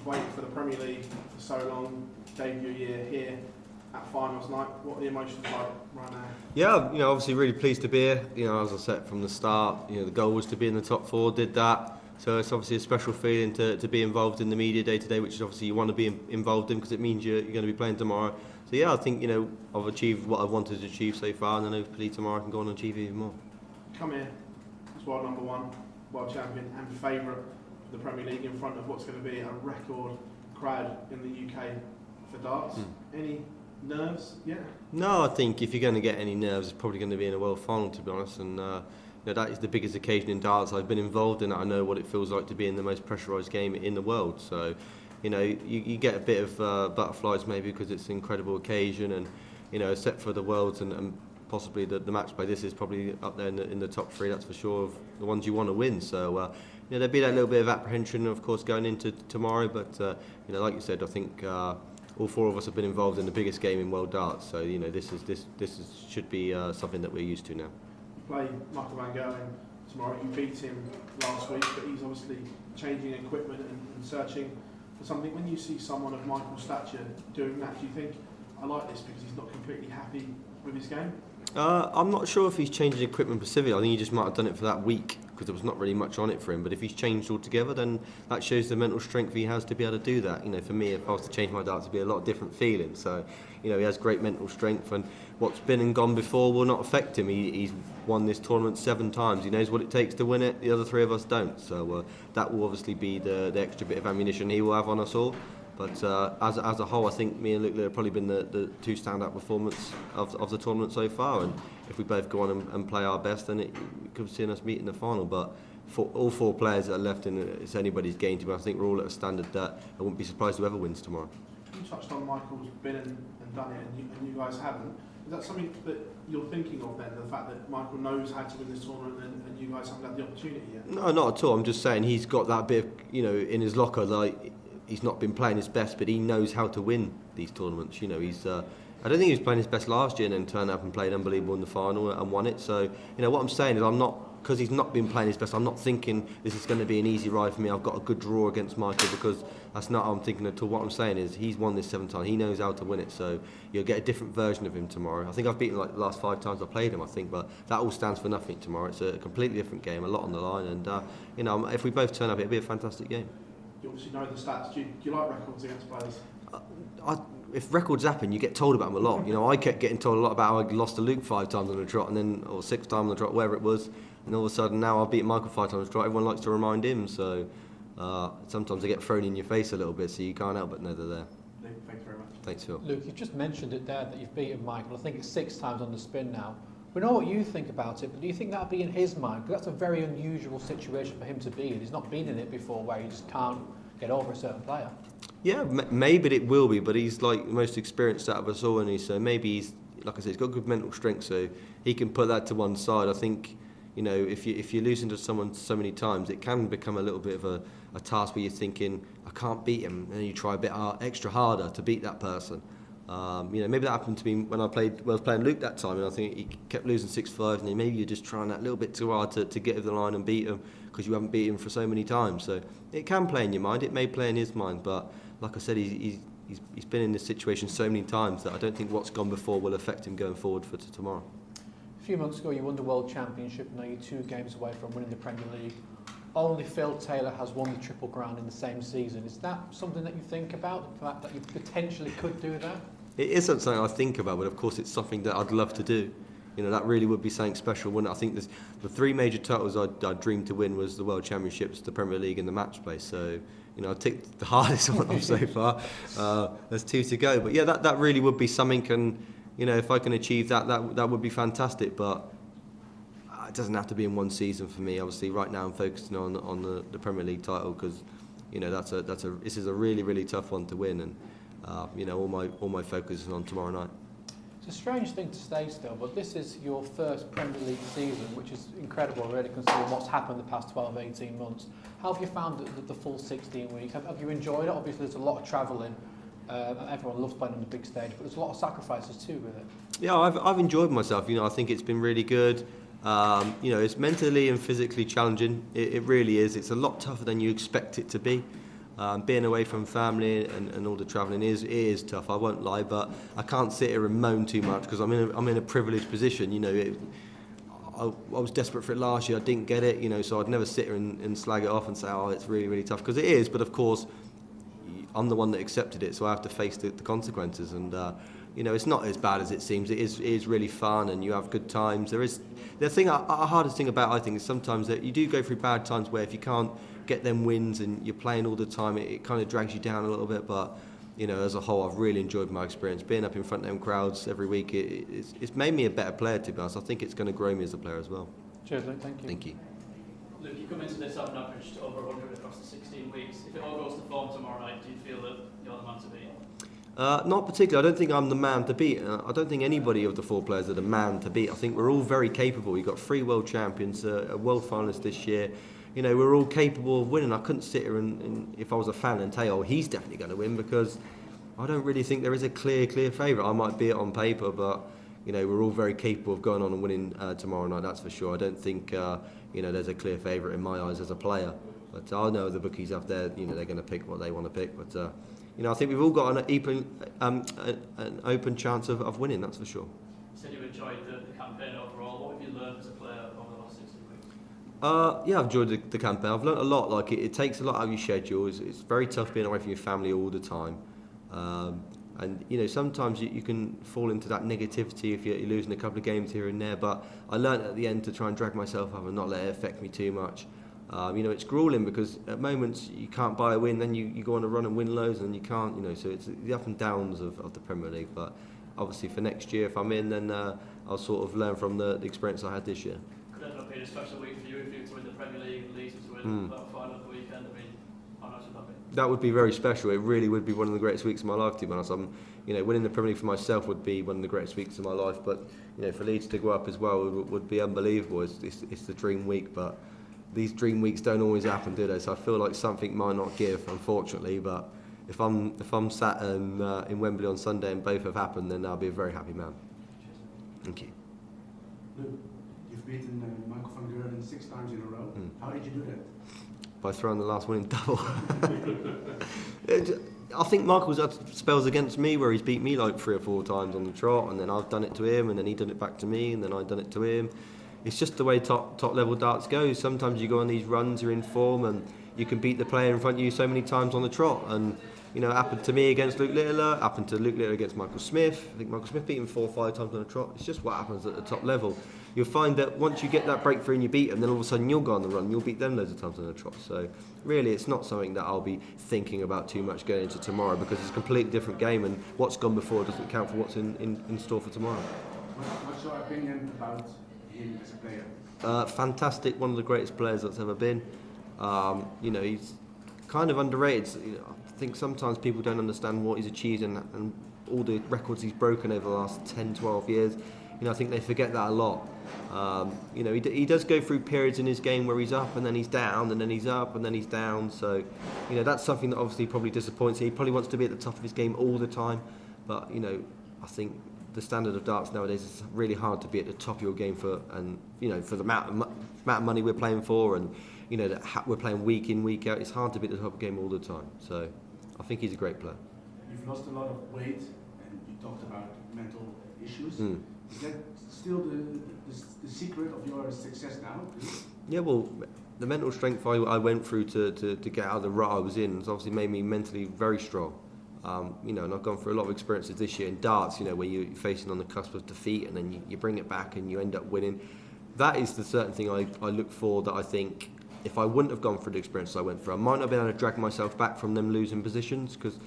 You've waited for the Premier League for so long, debut year here at finals night. What are the emotions like right now? Yeah, obviously really pleased to be here. As I said from the start, the goal was to be in the top four, did that. So it's obviously a special feeling to be involved in the media day to day, which is obviously you want to be involved in because it means you're going to be playing tomorrow. So yeah, I think I've achieved what I've wanted to achieve so far, and then hopefully tomorrow I can go on and achieve even more. Come here as world number one, world champion and favourite for the Premier League in front of what's going to be a record crowd in the UK for darts. Any nerves? Yeah. No, I think if you're going to get any nerves, it's probably going to be in a world final, to be honest. And that is the biggest occasion in darts I've been involved in. I know what it feels like to be in the most pressurised game in the world. So, you get a bit of butterflies maybe because it's an incredible occasion, and except for the Worlds and possibly the match play, this is probably up there in the top three. That's for sure of the ones you want to win. So, there'd be that little bit of apprehension, of course, going into tomorrow. But like you said, I think all four of us have been involved in the biggest game in world darts. So, this should be something that we're used to now. Play Michael van Gerwen tomorrow. You beat him last week, but he's obviously changing equipment and searching for something. When you see someone of Michael's stature doing that, do you think, I like this because he's not completely happy with his game? I'm not sure if he's changing equipment specifically. I think he just might have done it for that week because there was not really much on it for him. But if he's changed altogether, then that shows the mental strength he has to be able to do that. For me, if I was to change my darts, it'd be a lot of different feelings. So, he has great mental strength, and what's been and gone before will not affect him. He's won this tournament 7 times. He knows what it takes to win it. The other 3 of us don't. So that will obviously be the extra bit of ammunition he will have on us all. But as a whole, I think me and Luke have probably been the 2 standout performers of the tournament so far. And if we both go on and play our best, then it could see us meet in the final. But for all 4 players that are left in, it's anybody's game to be. I think we're all at a standard that I wouldn't be surprised whoever wins tomorrow. You touched on Michael's been and done it, and you guys haven't. Is that something that you're thinking of then, the fact that Michael knows how to win this tournament and you guys haven't had the opportunity yet? No, not at all. I'm just saying he's got that bit of, in his locker, like, he's not been playing his best, but he knows how to win these tournaments. He's. I don't think he was playing his best last year and then turned up and played unbelievable in the final and won it. So, what I'm saying is because he's not been playing his best, I'm not thinking this is going to be an easy ride for me. I've got a good draw against Michael, because that's not what I'm thinking at all. What I'm saying is he's won this 7 times. He knows how to win it. So you'll get a different version of him tomorrow. I think I've beaten like the last 5 times I played him, I think, but that all stands for nothing tomorrow. It's a completely different game, a lot on the line. And, if we both turn up, it'll be a fantastic game. You obviously know the stats. Do you like records against players? If records happen, you get told about them a lot. I kept getting told a lot about how I lost to Luke 5 times on the trot, or 6 times on the trot, wherever it was. And all of a sudden now I've beaten Michael 5 times on the trot. Everyone likes to remind him. So sometimes they get thrown in your face a little bit, so you can't help but know they're there. Luke, thanks very much. Thanks, Phil. Luke, you've just mentioned it there that you've beaten Michael. I think it's 6 times on the spin now. We know what you think about it, but do you think that'll be in his mind? Because that's a very unusual situation for him to be in. He's not been in it before, where he just can't get over a certain player. Yeah, maybe it will be, but he's like the most experienced out of us all, and so maybe he's, like I said, he's got good mental strength, so he can put that to one side. I think, if you're losing to someone so many times, it can become a little bit of a task where you're thinking, I can't beat him, and then you try a bit extra harder to beat that person. Maybe that happened to me when I was playing Luke that time, and I think he kept losing 6-5, and maybe you're just trying that little bit too hard to get over the line and beat him because you haven't beat him for so many times. So it can play in your mind, it may play in his mind, but like I said, he's been in this situation so many times that I don't think what's gone before will affect him going forward for tomorrow. A few months ago you won the World Championship, now you're 2 games away from winning the Premier League. Only Phil Taylor has won the Triple Crown in the same season. Is that something that you think about, the fact that you potentially could do that? It isn't something I think about, but of course it's something that I'd love to do. That really would be something special, wouldn't it? I think the 3 major titles I'd dreamed to win was the World Championships, the Premier League and the match play. So, I ticked the hardest one off so far. There's 2 to go. But yeah, that really would be something, and, if I can achieve that would be fantastic. But it doesn't have to be in one season for me. Obviously, right now I'm focusing on the Premier League title because, this is a really, really tough one to win, and all my focus is on tomorrow night. It's a strange thing to say still, but this is your first Premier League season, which is incredible really considering what's happened the past 12, 18 months. How have you found the full 16 weeks? Have you enjoyed it? Obviously there's a lot of travelling. Everyone loves playing on the big stage, but there's a lot of sacrifices too with it. Yeah, I've enjoyed myself. I think it's been really good. It's mentally and physically challenging. It really is. It's a lot tougher than you expect it to be. Being away from family and all the travelling is tough. I won't lie, but I can't sit here and moan too much because I'm in a privileged position. You know, I was desperate for it last year. I didn't get it. You know, so I'd never sit here and slag it off and say, oh, it's really, really tough, because it is. But of course, I'm the one that accepted it, so I have to face the consequences. And you know, it's not as bad as it seems. It is really fun, and you have good times. The hardest thing about, I think, is sometimes that you do go through bad times where if you can't get them wins and you're playing all the time, it kind of drags you down a little bit. But you know, as a whole, I've really enjoyed my experience being up in front of them crowds every week. It's made me a better player, to be honest. I think it's going to grow me as a player as well. Cheers, Luke. Thank you. Thank you. Luke, you come into this having averaged over 100 across the 16 weeks. If it all goes to form tomorrow night, do you feel that you're the man to beat? Not particularly. I don't think I'm the man to beat. I don't think anybody of the 4 players are the man to beat. I think we're all very capable. We've got 3 world champions, a world finalist this year. You know, we're all capable of winning. I couldn't sit here and if I was a fan and tell you, oh, he's definitely going to win, because I don't really think there is a clear favourite. I might be it on paper, but you know, we're all very capable of going on and winning tomorrow night. That's for sure. I don't think you know, there's a clear favourite in my eyes as a player. But I know the bookies up there, you know, they're going to pick what they want to pick. But you know, I think we've all got an open chance of winning. That's for sure. You said you enjoyed the campaign overall. What have you learned as a player over the last 16 weeks? Yeah, I've enjoyed the campaign. I've learnt a lot. Like it takes a lot out of your schedule. It's very tough being away from your family all the time. And you know, sometimes you can fall into that negativity if you're losing a couple of games here and there. But I learnt at the end to try and drag myself up and not let it affect me too much. You know, it's grueling because at moments you can't buy a win, then you go on a run and win loads, and you can't. You know, so it's the up and downs of the Premier League. But obviously for next year, if I'm in, then I'll sort of learn from the experience I had this year. Could end up being a special week for you if you were to win the Premier League and Leeds to win the final of the weekend. I mean, how nice would that be? That would be very special. It really would be one of the greatest weeks of my life, to be honest. You know, winning the Premier League for myself would be one of the greatest weeks of my life. But you know, for Leeds to go up as well would be unbelievable. It's the dream week, but these dream weeks don't always happen, do they? So I feel like something might not give, unfortunately. But if I'm sat in Wembley on Sunday and both have happened, then I'll be a very happy man. Thank you. Luke, you've beaten Michael van Gerwen 6 times in a row. How did you do that? By throwing the last winning double. I think Michael's had spells against me where he's beat me like 3 or 4 times on the trot, and then I've done it to him, and then he done it back to me, and then I've done it to him. It's just the way top level darts goes. Sometimes you go on these runs, you're in form, and you can beat the player in front of you so many times on the trot. And you know, it happened to me against Luke Littler, happened to Luke Littler against Michael Smith. I think Michael Smith beat him 4 or 5 times on the trot. It's just what happens at the top level. You'll find that once you get that breakthrough and you beat them, then all of a sudden you'll go on the run, you'll beat them loads of times on the trot. So really, it's not something that I'll be thinking about too much going into tomorrow, because it's a completely different game, and what's gone before doesn't count for what's in store for tomorrow. What's your opinion about him as a player? Fantastic, one of the greatest players that's ever been. You know, he's kind of underrated. You know, I think sometimes people don't understand what he's achieved and all the records he's broken over the last 10, 12 years. You know, I think they forget that a lot. You know, he does go through periods in his game where he's up and then he's down and then he's up and then he's down. So, you know, that's something that obviously probably disappoints him. He probably wants to be at the top of his game all the time. But, you know, I think the standard of darts nowadays is really hard to be at the top of your game for the amount of money we're playing for, and you know that we're playing week in, week out. It's hard to be at the top of the game all the time. So I think he's a great player. You've lost a lot of weight, and you talked about mental issues. Is that still the secret of your success now? Yeah, well, the mental strength I went through to get out of the rut I was in has obviously made me mentally very strong. You know, and I've gone through a lot of experiences this year in darts, you know, where you're facing on the cusp of defeat and then you bring it back and you end up winning. That is the certain thing I look for, that I think if I wouldn't have gone through the experiences I went through, I might not have been able to drag myself back from them losing positions, because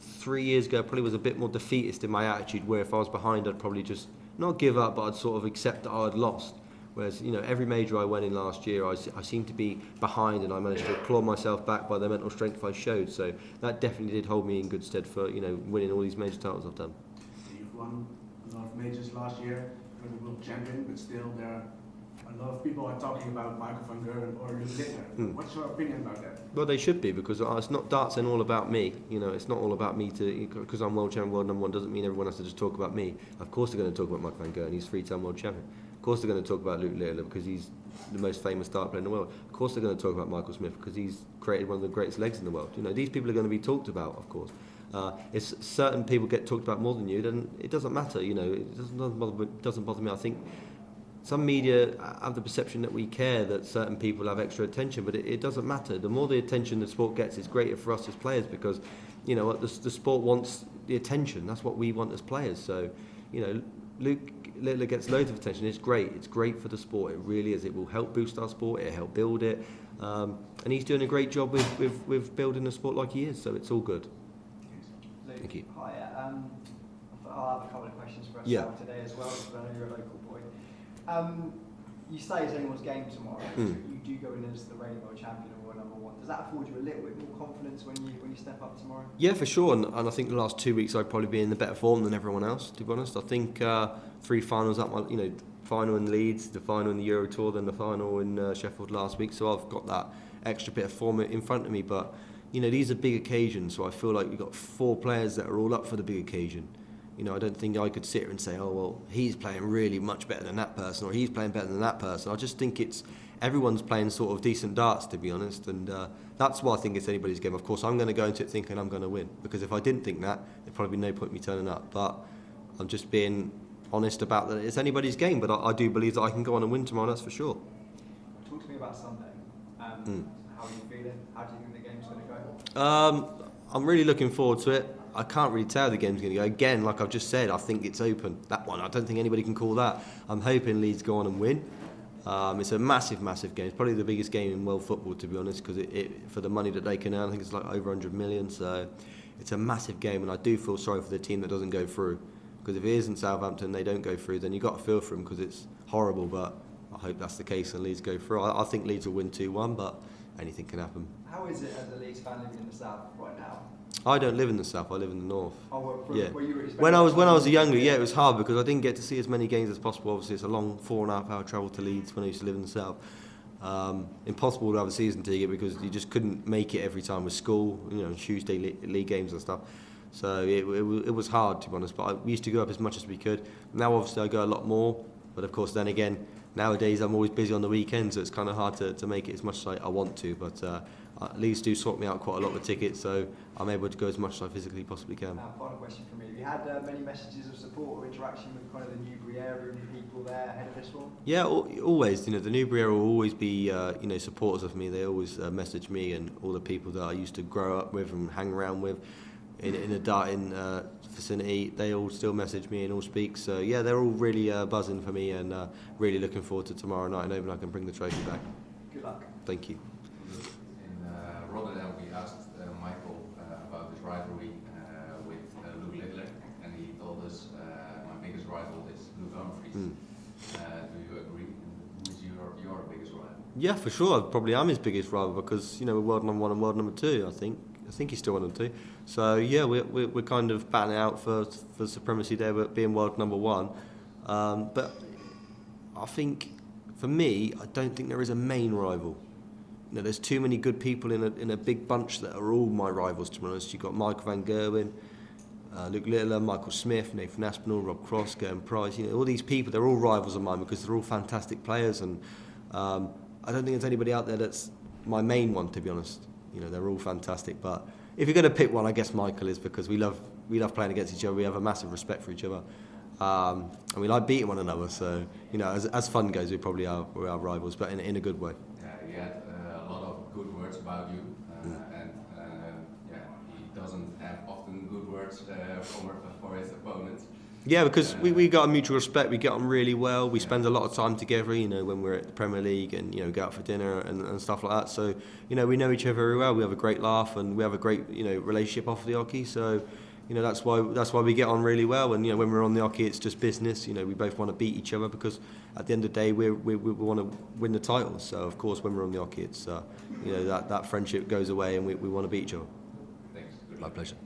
3 years ago I probably was a bit more defeatist in my attitude, where if I was behind I'd probably just not give up, but I'd sort of accept that I had lost. Whereas, you know, every major I went in last year, I seemed to be behind, and I managed to claw myself back by the mental strength I showed. So that definitely did hold me in good stead for, you know, winning all these major titles I've done. You've won a lot of majors last year, you're the World Champion, but still there are a lot of people are talking about Michael van Gerwen or Luke Littler. What's your opinion about that? Well, they should be, because it's not darts and all about me. You know, it's not all about me because I'm world champion, world number one, doesn't mean everyone has to just talk about me. Of course they're going to talk about Michael van Gerwen, he's 3-time world champion. Of course they're going to talk about Luke Littler because he's the most famous dart player in the world. Of course they're going to talk about Michael Smith because he's created one of the greatest legs in the world. You know, these people are going to be talked about, of course. If certain people get talked about more than you, then it doesn't matter. You know, it doesn't bother me. I think some media have the perception that we care that certain people have extra attention, but it doesn't matter. The more the attention the sport gets, it's greater for us as players, because, you know, the sport wants the attention. That's what we want as players. So, you know, Luke Littler gets loads of attention. It's great. It's great for the sport. It really is. It will help boost our sport. It'll help build it. And he's doing a great job with building the sport like he is. So it's all good. Luke, Thank you. Hi, I'll have a couple of questions for us today as well, because I know you're a local boy. You say it's anyone's game tomorrow. You do go in as the reigning world champion or world number one. Does that afford you a little bit more confidence when you step up tomorrow? Yeah, for sure. And I think the last 2 weeks I'd probably be in the better form than everyone else, to be honest. I think 3 finals up, final in Leeds, the final in the Euro Tour, then the final in Sheffield last week. So I've got that extra bit of form in front of me. But, you know, these are big occasions. So I feel like we've got 4 players that are all up for the big occasion. You know, I don't think I could sit here and say, oh, well, he's playing really much better than that person, or he's playing better than that person. I just think everyone's playing sort of decent darts, to be honest, and that's why I think it's anybody's game. Of course, I'm going to go into it thinking I'm going to win, because if I didn't think that, there'd probably be no point in me turning up. But I'm just being honest about that. It's anybody's game, but I do believe that I can go on and win tomorrow, that's for sure. Talk to me about Sunday. How are you feeling? How do you think the game's going to go? I'm really looking forward to it. I can't really tell how the game's going to go. Again, like I've just said, I think it's open. That one, I don't think anybody can call that. I'm hoping Leeds go on and win. It's a massive, massive game. It's probably the biggest game in world football, to be honest, because for the money that they can earn, I think it's like over 100 million. So it's a massive game, and I do feel sorry for the team that doesn't go through. Because if it isn't Southampton, they don't go through, then you've got to feel for them, because it's horrible. But I hope that's the case and Leeds go through. I think Leeds will win 2-1, but anything can happen. How is it as a Leeds fan living in the south right now? I don't live in the south. I live in the north. Oh, well, Yeah. where you were When I was younger, yeah, it was hard because I didn't get to see as many games as possible. Obviously, it's a long 4.5 hour travel to Leeds when I used to live in the south. Impossible to have a season ticket because you just couldn't make it every time with school, you know, Tuesday league games and stuff. So it was hard, to be honest. But we used to go up as much as we could. Now, obviously, I go a lot more. But of course, then again, nowadays I'm always busy on the weekends, so it's kind of hard to make it as much as I want to. But Leeds do sort me out quite a lot with tickets, so I'm able to go as much as I physically possibly can. Final question from me. Have you had many messages of support or interaction with kind of the Newbury area and the people there ahead of this one? Yeah, always. You know, the Newbury area will always be supporters of me. They always message me and all the people that I used to grow up with and hang around with in a darting vicinity. They all still message me and all speak. So yeah, they're all really buzzing for me and really looking forward to tomorrow night and hoping I can bring the trophy back. Good luck. Thank you. Rotterdam, we asked Michael about his rivalry with Luke Littler, and he told us my biggest rival is Luke Humphries. Do you agree? Who's your biggest rival? Yeah, for sure. I probably am his biggest rival because, you know, we're world number 1 and world number 2. I think he's still 1 and 2. So yeah, we're kind of battling out for supremacy there, being world number 1. But I think for me, I don't think there is a main rival. You know, there's too many good people in a big bunch that are all my rivals, to be honest. You've got Michael van Gerwen, Luke Littler, Michael Smith, Nathan Aspinall, Rob Cross, Gerwen Price. You know, all these people, they're all rivals of mine because they're all fantastic players. And I don't think there's anybody out there that's my main one, to be honest. You know, they're all fantastic. But if you're going to pick one, I guess Michael is, because we love playing against each other. We have a massive respect for each other. And we like beating one another. So, you know, as fun goes, we're our rivals, but in a good way. Yeah, he had a lot of good words about you, and he doesn't have often good words for his opponents. Yeah, because we got a mutual respect. We get on really well. We spend a lot of time together, you know, when we're at the Premier League and, you know, go out for dinner and stuff like that. So, you know, we know each other very well. We have a great laugh and we have a great, you know, relationship off the hockey. So, you know, that's why we get on really well. And, you know, when we're on the hockey, it's just business. You know, we both want to beat each other because at the end of the day, we want to win the title. So, of course, when we're on the hockey, it's, you know, that friendship goes away and we want to beat each other. Thanks. My pleasure.